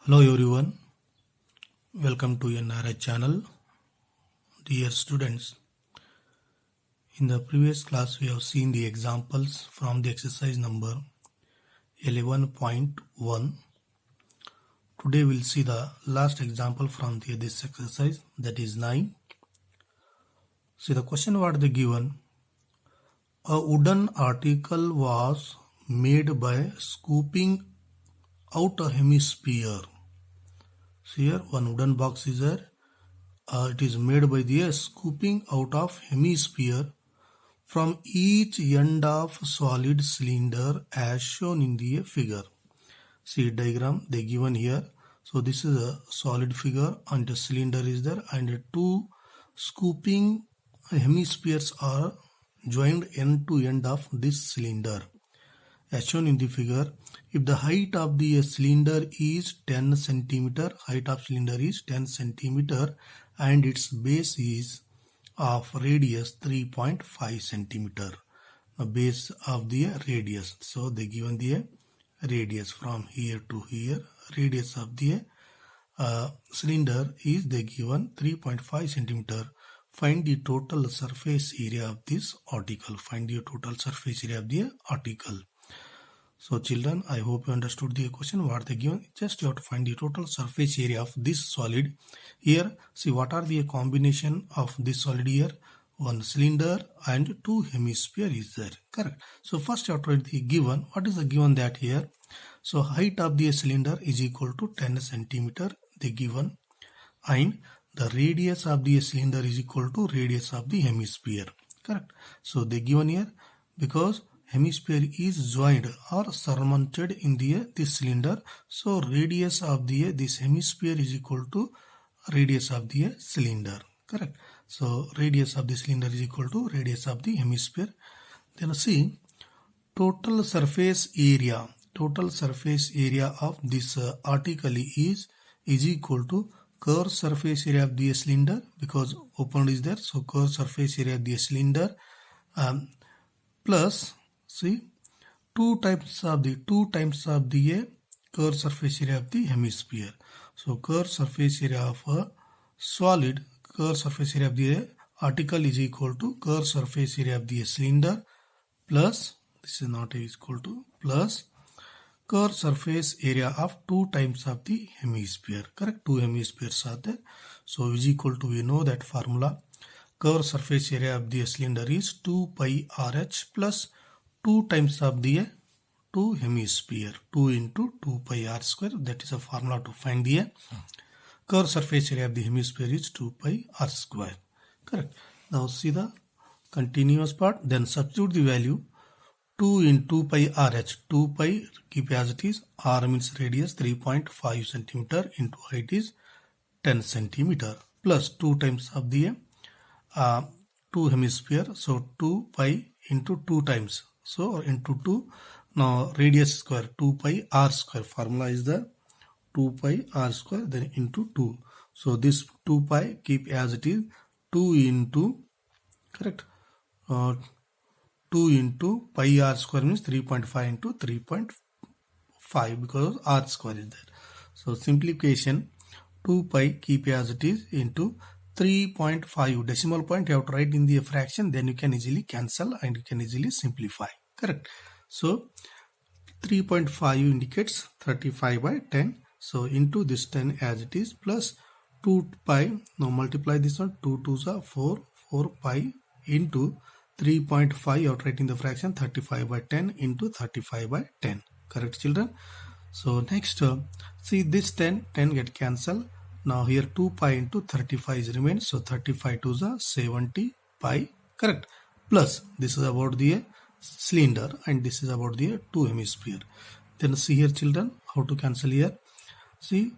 Hello everyone, welcome to NRI channel. Dear students, in the previous class we have seen the examples from the exercise number 11.1. Today we'll see the last example from this exercise, that is 9. See the question what they given. A wooden article was made by scooping out a hemisphere. So here one wooden box is there. It is made by the scooping out of hemisphere from each end of solid cylinder as shown in the figure. See diagram they given here. So this is a solid figure and the cylinder is there and two scooping hemispheres are joined end to end of this cylinder. As shown in the figure, if the height of the cylinder is 10 centimeter, height of cylinder is 10 centimeter and its base is of radius 3.5 centimeter. The base of the radius. So they given the radius from here to here. Radius of the cylinder is they given 3.5 centimeter. Find the total surface area of this article. Find the total surface area of the article. So children, I hope you understood the question what they given. Just you have to find the total surface area of this solid. Here, see what are the combination of this solid here. One cylinder and two hemisphere is there. Correct. So first you have to write the given. What is the given that here? So height of the cylinder is equal to 10 centimeter. The given. And the radius of the cylinder is equal to radius of the hemisphere. Correct. So they given here because hemisphere is joined or surmounted in this cylinder. So radius of this hemisphere is equal to radius of the cylinder. Correct. So radius of the cylinder is equal to radius of the hemisphere. Then see total surface area. Total surface area of this article is equal to curved surface area of the cylinder because opened is there. So curved surface area of the cylinder plus see 2 times of the curved surface area of the hemisphere. So curved surface area of a solid, curved surface area of the article is equal to curved surface area of the cylinder plus, this is not equal to, plus curved surface area of 2 times of the hemisphere. Correct. 2 hemispheres are there. So is equal to, we know that formula. Curved surface area of the cylinder is 2 pi RH plus 2 times of the 2 hemisphere. 2 into 2 pi r square. That is a formula to find the curved surface area of the hemisphere is 2 pi r square. Correct. Now see the continuous part. Then substitute the value 2 into pi RH. 2 pi keep as it is. R means radius 3.5 centimeter into height is 10 centimeter plus 2 times of the 2 hemisphere. So 2 pi into 2 times. So into 2. Now radius square 2 pi r square. Formula is the 2 pi r square then into 2. So this 2 pi keep as it is. 2 into, correct, 2 into pi r square means 3.5 into 3.5 because r square is there. So simplification 2 pi keep as it is into 3.5 decimal point you have to write in the fraction, then you can easily cancel and you can easily simplify. Correct. So 3.5 indicates 35 by 10. So into this 10 as it is plus 2 pi. Now multiply this one. 2 2s are 4. 4 pi into 3.5 you have to write in the fraction 35 by 10 into 35 by 10. Correct children. So next see this 10 get cancelled. Now here 2 pi into 35 is remains. So 35 2s are 70 pi. Correct. Plus this is about the cylinder and this is about the 2 hemisphere. Then see here children how to cancel here. See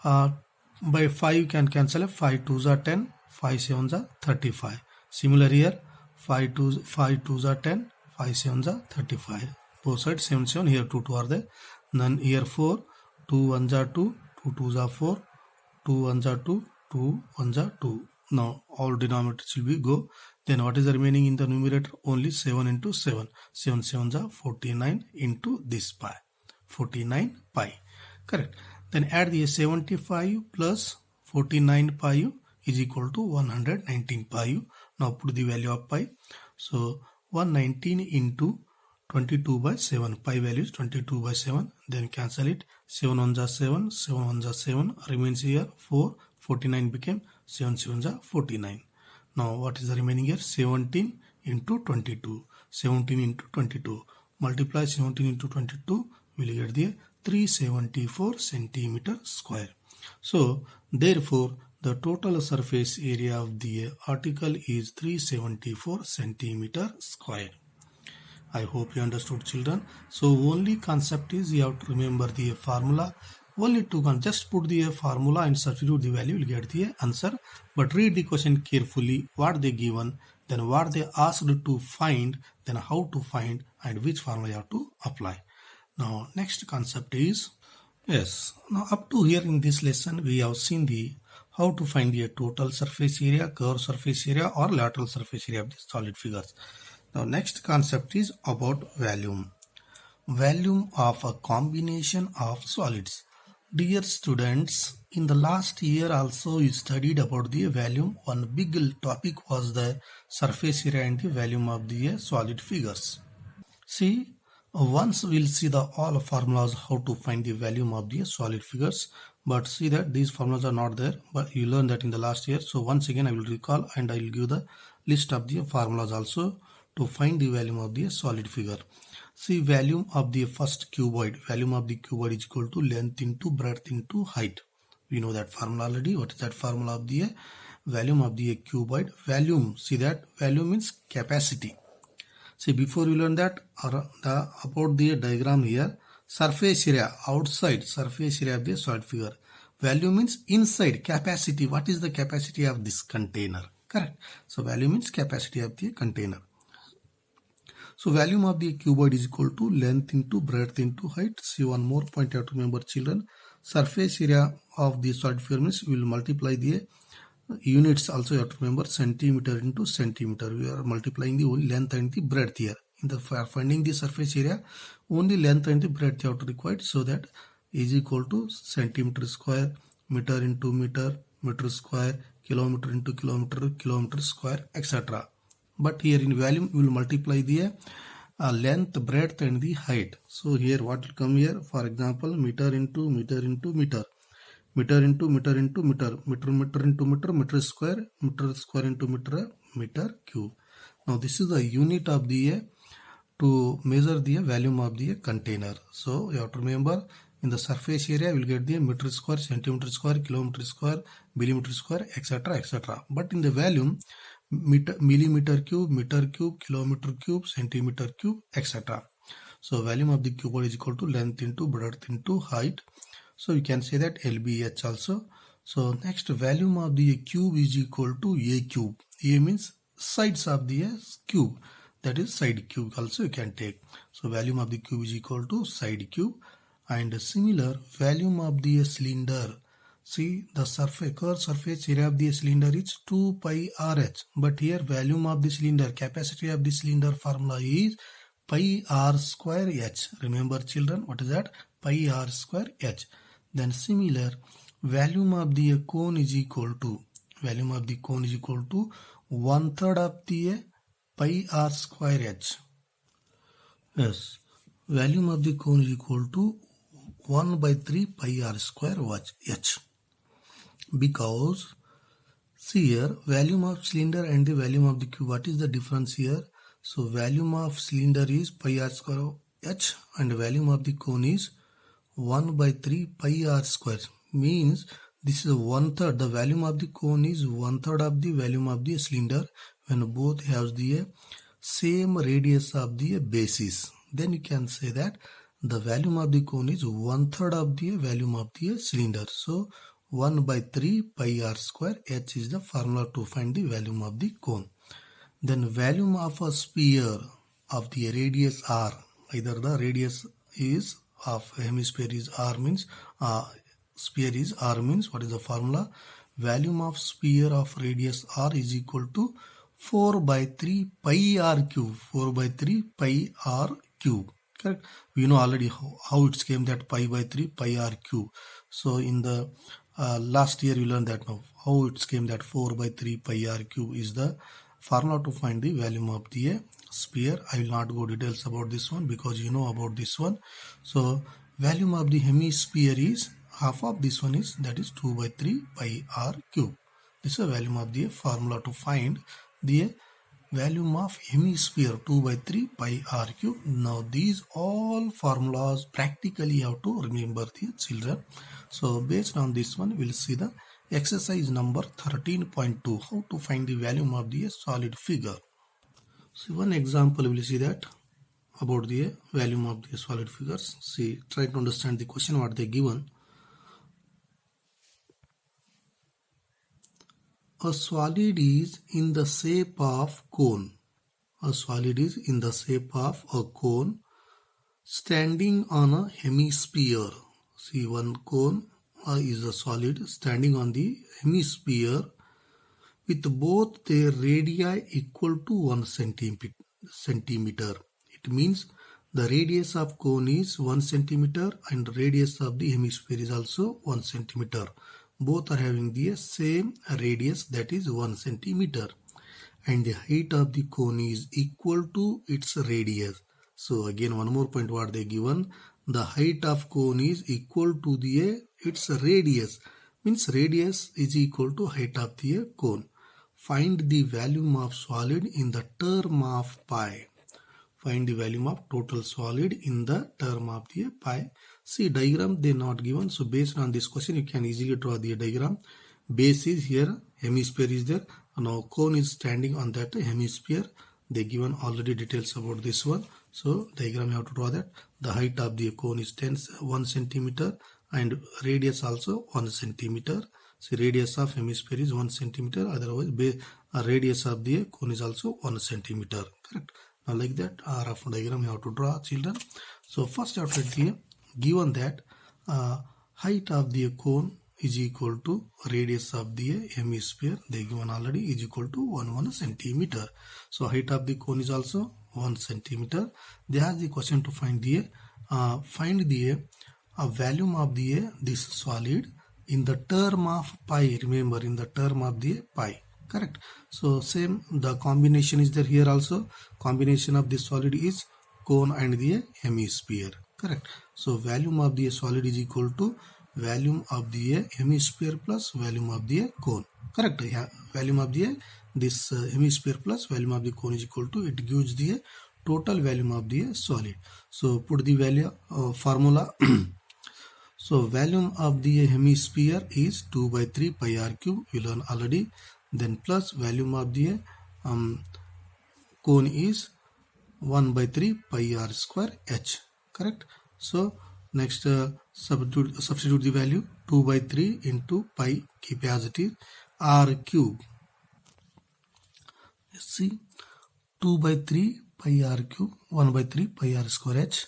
by 5 you can cancel. 5 2s are 10. 5 7s are 35. Similar here 5 2s are 10. 5 7s are 35. Both sides 7 7. Here 2 2 are there. Then here 4. 2 1s are 2. 2 2s are 4. 2 1s are 2, 2 1s are 2. Now all denominators will be go. Then what is the remaining in the numerator? Only 7 into 7. 7 7s are 49 into this pi. 49 pi. Correct. Then add the 75 plus 49 pi is equal to 119 pi. Now put the value of pi. So 119 into 22 by 7. Pi value is 22 by 7. Then cancel it. 7 1 is 7. 7 1 is 7. Remains here 4. 49 became 7 7 is 49. Now what is the remaining here? 17 into 22. 17 into 22. Multiply 17 into 22. We will get the 374 centimeter square. So therefore the total surface area of the article is 374 centimeter square. I hope you understood, children. So only concept is you have to remember the formula. Only two can just put the formula and substitute the value, you will get the answer. But read the question carefully, what they given, then what they asked to find, then how to find, and which formula you have to apply. Now next concept is, yes, now up to here in this lesson we have seen the how to find the total surface area, curved surface area or lateral surface area of the solid figures. Now next concept is about volume. Volume of a combination of solids. Dear students, in the last year also you studied about the volume. One big topic was the surface area and the volume of the solid figures. See, once we'll see the all formulas how to find the volume of the solid figures. But see that these formulas are not there, but you learned that in the last year. So once again I will recall and I will give the list of the formulas also to find the volume of the solid figure. See, volume of the first cuboid. Volume of the cuboid is equal to length into breadth into height. We know that formula already. What is that formula of the volume of the cuboid? Volume, see that volume means capacity. See, before you learn that about the diagram here, surface area, outside surface area of the solid figure. Volume means inside, capacity. What is the capacity of this container? Correct. So volume means capacity of the container. So volume of the cuboid is equal to length into breadth into height. See, one more point you have to remember, children. Surface area of the solid figure means we will multiply the units also. You have to remember centimeter into centimeter. We are multiplying the length and the breadth here. In the finding the surface area, only length and the breadth you have to require, so that is equal to centimeter square, meter into meter, meter square, kilometer into kilometer, kilometer square, etc. But here in volume we will multiply the length, breadth and the height. So here what will come here? For example, meter into meter into meter, meter into meter into meter, meter into meter, meter square into meter, meter cube. Now this is the unit of the to measure the volume of the container. So you have to remember, in the surface area we will get the meter square, centimeter square, kilometer square, millimeter square, etc., etc. But in the volume, millimeter cube, meter cube, kilometer cube, centimeter cube, etc. So volume of the cuboid is equal to length into breadth into height. So you can say that LBH also. So next, volume of the cube is equal to A cube. A means sides of the cube, that is side cube also you can take. So volume of the cube is equal to side cube. And similar, volume of the cylinder. See, the curved surface area of the cylinder is 2 pi RH. But here volume of the cylinder, capacity of the cylinder formula is pi r square h. Remember, children, what is that? Pi r square h. Then similar, volume of the cone is equal to 1/3 of the pi r square h. Yes, volume of the cone is equal to 1/3 pi r square h. Because see here, volume of cylinder and the volume of the cube, what is the difference here? So volume of cylinder is pi r square h and volume of the cone is 1/3 pi r square. Means this is 1/3. The volume of the cone is 1/3 of the volume of the cylinder when both have the same radius of the basis. Then you can say that the volume of the cone is 1/3 of the volume of the cylinder. So 1/3 pi r square h is the formula to find the volume of the cone. Then volume of a sphere of the radius r, either the radius is of hemisphere is r means sphere is r means what is the formula? Volume of sphere of radius r is equal to 4/3 pi r cube. 4/3 pi r cube. correct? We know already how it came, that pi by 3 pi r cube. So in the last year you learned that now how it came, that 4 by 3 pi r cube is the formula to find the volume of the sphere. I will not go details about this one because you know about this one. So volume of the hemisphere is half of this one, is that is 2 by 3 pi r cube. This is a volume of the formula to find the volume of hemisphere, 2 by 3 pi r cube. Now these all formulas practically you have to remember, the children. So based on this one we will see the exercise number 13.2, how to find the volume of the solid figure. So one example we will see that about the volume of the solid figures. See, try to understand the question what they given. A solid is in the shape of cone. A solid is in the shape of a cone standing on a hemisphere. See, one cone is a solid standing on the hemisphere with both their radii equal to 1 centimeter. It means the radius of cone is 1 centimeter and radius of the hemisphere is also 1 centimeter. Both are having the same radius, that is 1 centimeter, and the height of the cone is equal to its radius. So again one more point what they given, the height of cone is equal to its radius, means radius is equal to height of the cone. Find the volume of solid in the term of pi. Find the volume of total solid in the term of the pi. See, diagram they not given, so based on this question you can easily draw the diagram. Base is here, hemisphere is there, and now cone is standing on that hemisphere. They given already details about this one, so diagram you have to draw that. The height of the cone is 1 centimeter and radius also 1 centimeter. See, radius of hemisphere is 1 centimeter, otherwise radius of the cone is also 1 centimeter, correct? Now like that rough diagram you have to draw, children. So first you have to take, given that height of the cone is equal to radius of the hemisphere, they given already, is equal to 1 centimeter. So height of the cone is also 1 centimeter. They ask the question to find the volume of this solid in the term of pi. Remember, in the term of the pi, correct? So same, the combination is there here also. Combination of this solid is cone and the hemisphere, correct? So volume of the solid is equal to volume of the hemisphere plus volume of the cone, correct? Yeah, volume of this hemisphere plus volume of the cone is equal to, it gives the total volume of the solid. So put the value formula. So volume of the hemisphere is 2 by 3 pi r cube, we learn already. Then plus volume of the cone is 1 by 3 pi r square h, correct? So next substitute the value, 2 by 3 into pi, keep as it is, r cube. Let's see, 2 by 3 pi r cube, 1 by 3 pi r square h,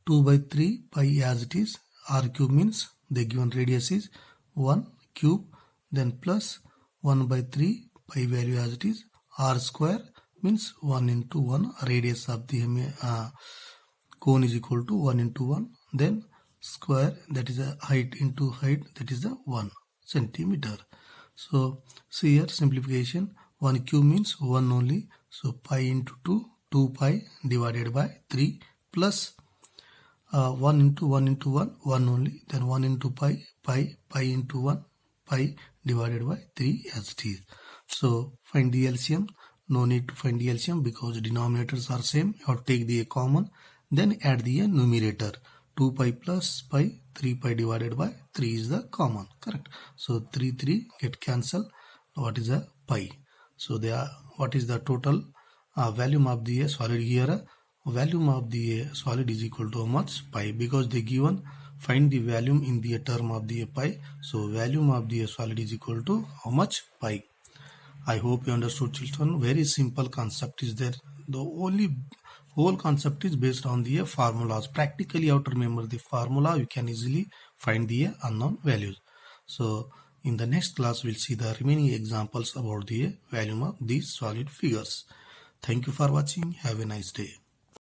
2 by 3 pi as it is, r cube means the given radius is 1 cube, then plus 1 by 3 pi value as it is, r square means 1 into 1, radius of the cone is equal to 1 into 1, then square, that is a height into height, that is the 1 centimeter. So see here simplification, 1 cube means 1 only, so pi into 2, 2 pi divided by 3 plus 1 into 1 into 1, 1 only, then 1 into pi, pi into 1, pi divided by 3 as it is. So find the LCM. No need to find the LCM because denominators are same. You have to take the common, then add the numerator. 2 pi plus pi, 3 pi divided by 3 is the common, correct? So 3 get cancelled. What is the pi? So what is the total volume of the solid here? Volume of the solid is equal to how much? Pi, because they given find the volume in the term of the pi. So volume of the solid is equal to how much? Pi. I hope you understood, children. Very simple concept is there. The only whole concept is based on the formulas. Practically you have to remember the formula. You can easily find the unknown values. So in the next class we'll see the remaining examples about the volume of these solid figures. Thank you for watching. Have a nice day.